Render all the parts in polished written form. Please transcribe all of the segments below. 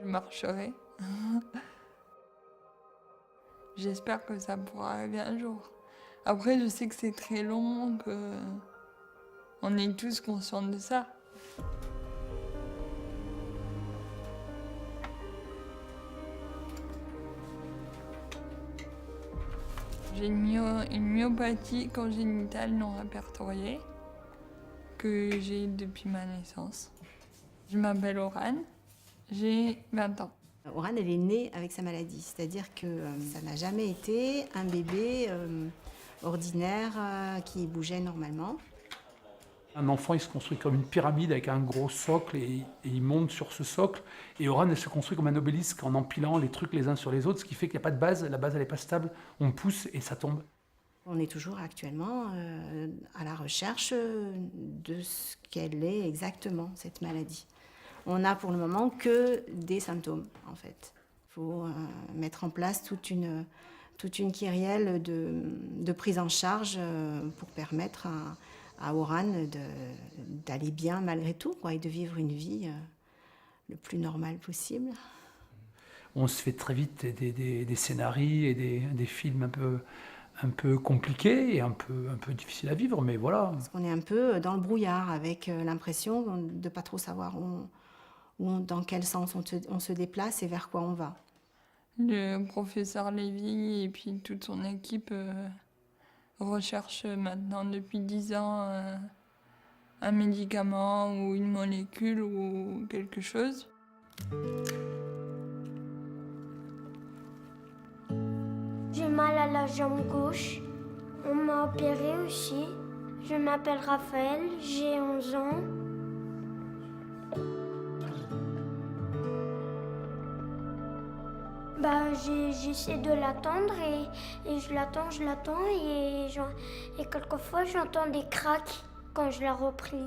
Je marcherai. J'espère que ça pourra arriver un jour. Après, je sais que c'est très long, qu'on est tous conscients de ça. J'ai une myopathie congénitale non répertoriée que j'ai depuis ma naissance. Je m'appelle Orane, j'ai 20 ans. Orane, elle est née avec sa maladie, c'est-à-dire que ça n'a jamais été un bébé ordinaire qui bougeait normalement. Un enfant, il se construit comme une pyramide avec un gros socle et il monte sur ce socle. Et Orane, elle se construit comme un obélisque en empilant les trucs les uns sur les autres, ce qui fait qu'il n'y a pas de base, la base elle n'est pas stable, on pousse et ça tombe. On est toujours actuellement à la recherche de ce qu'elle est exactement, cette maladie. On n'a pour le moment que des symptômes, en fait. Il faut mettre en place toute une kyrielle de prise en charge pour permettre à Orane d'aller bien malgré tout, quoi, et de vivre une vie le plus normale possible. On se fait très vite des scénarios et des films un peu compliqués et un peu difficiles à vivre, mais voilà. Parce qu'on est un peu dans le brouillard avec l'impression de ne pas trop savoir dans quel sens on se déplace et vers quoi on va. Le professeur Lévy et puis toute son équipe recherchent maintenant depuis 10 ans un médicament ou une molécule ou quelque chose. J'ai mal à la jambe gauche. On m'a opéré aussi. Je m'appelle Raphaël, j'ai 11 ans. J'essaie de l'attendre et je l'attends et quelquefois j'entends des craques quand je la repris.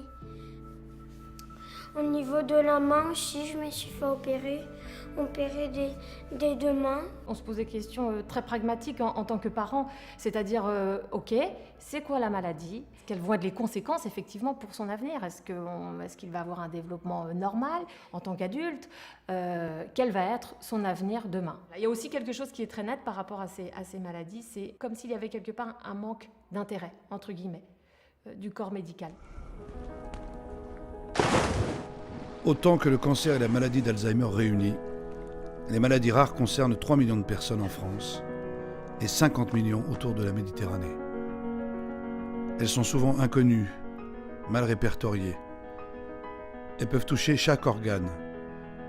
Au niveau de la main aussi, je me suis fait opérer des deux mains. On se pose des questions très pragmatiques en tant que parents, c'est-à-dire, ok, c'est quoi la maladie? Quelles vont être les conséquences effectivement pour son avenir? Est-ce qu'il va avoir un développement normal en tant qu'adulte? Quel va être son avenir demain? Il y a aussi quelque chose qui est très net par rapport à ces maladies, c'est comme s'il y avait quelque part un manque d'intérêt, entre guillemets, du corps médical. Autant que le cancer et la maladie d'Alzheimer réunis, les maladies rares concernent 3 millions de personnes en France et 50 millions autour de la Méditerranée. Elles sont souvent inconnues, mal répertoriées. Elles peuvent toucher chaque organe,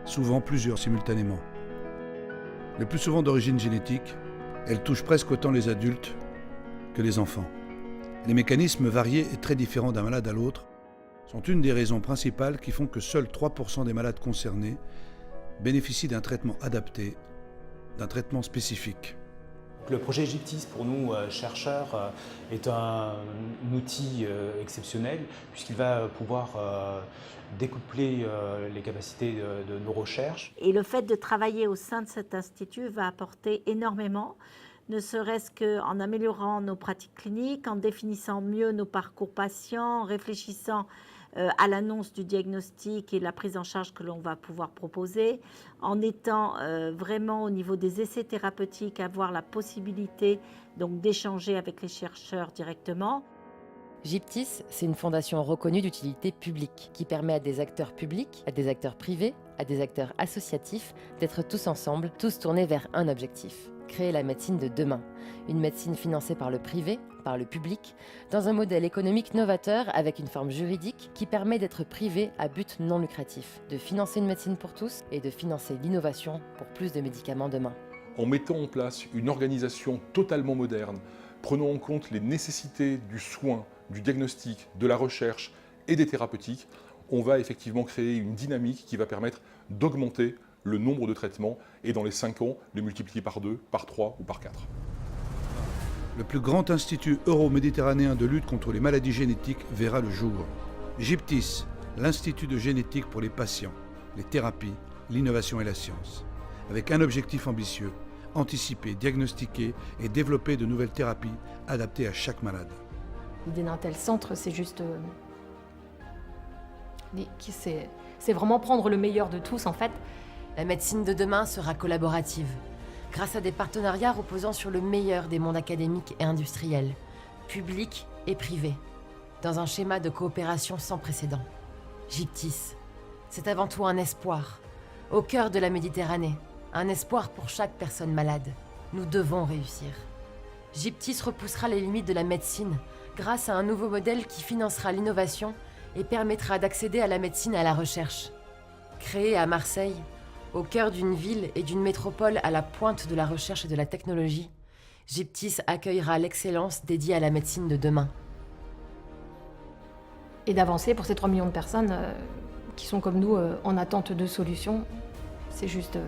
souvent plusieurs simultanément. Le plus souvent d'origine génétique, elles touchent presque autant les adultes que les enfants. Les mécanismes variés et très différents d'un malade à l'autre sont une des raisons principales qui font que seuls 3% des malades concernés bénéficient d'un traitement adapté, d'un traitement spécifique. Le projet Gyptis, pour nous, chercheurs, est un outil exceptionnel puisqu'il va pouvoir découpler les capacités de nos recherches. Et le fait de travailler au sein de cet institut va apporter énormément, ne serait-ce qu'en améliorant nos pratiques cliniques, en définissant mieux nos parcours patients, en réfléchissant à l'annonce du diagnostic et la prise en charge que l'on va pouvoir proposer, en étant vraiment au niveau des essais thérapeutiques, avoir la possibilité donc d'échanger avec les chercheurs directement. Gyptis, c'est une fondation reconnue d'utilité publique qui permet à des acteurs publics, à des acteurs privés, à des acteurs associatifs d'être tous ensemble, tous tournés vers un objectif: créer la médecine de demain. Une médecine financée par le privé, par le public, dans un modèle économique novateur avec une forme juridique qui permet d'être privé à but non lucratif, de financer une médecine pour tous et de financer l'innovation pour plus de médicaments demain. En mettant en place une organisation totalement moderne, prenant en compte les nécessités du soin, du diagnostic, de la recherche et des thérapeutiques, on va effectivement créer une dynamique qui va permettre d'augmenter le nombre de traitements et dans les 5 ans, le multiplier par 2, par 3 ou par 4. Le plus grand institut euro-méditerranéen de lutte contre les maladies génétiques verra le jour. Gyptis, l'Institut de génétique pour les patients, les thérapies, l'innovation et la science. Avec un objectif ambitieux: anticiper, diagnostiquer et développer de nouvelles thérapies adaptées à chaque malade. L'idée d'un tel centre, c'est juste... c'est vraiment prendre le meilleur de tous, en fait, La médecine de demain sera collaborative, grâce à des partenariats reposant sur le meilleur des mondes académiques et industriels, publics et privés, dans un schéma de coopération sans précédent. Gyptis, c'est avant tout un espoir, au cœur de la Méditerranée, un espoir pour chaque personne malade. Nous devons réussir. Gyptis repoussera les limites de la médecine grâce à un nouveau modèle qui financera l'innovation et permettra d'accéder à la médecine et à la recherche. Créé à Marseille, au cœur d'une ville et d'une métropole à la pointe de la recherche et de la technologie, Gyptis accueillera l'excellence dédiée à la médecine de demain. Et d'avancer pour ces 3 millions de personnes qui sont comme nous en attente de solutions, c'est juste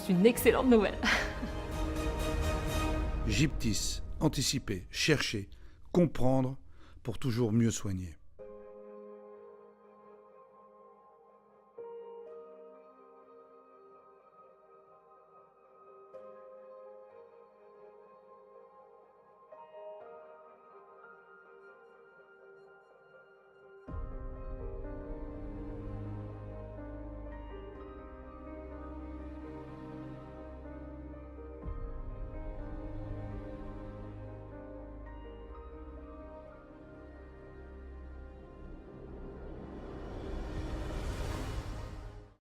une excellente nouvelle. Gyptis, anticiper, chercher, comprendre pour toujours mieux soigner.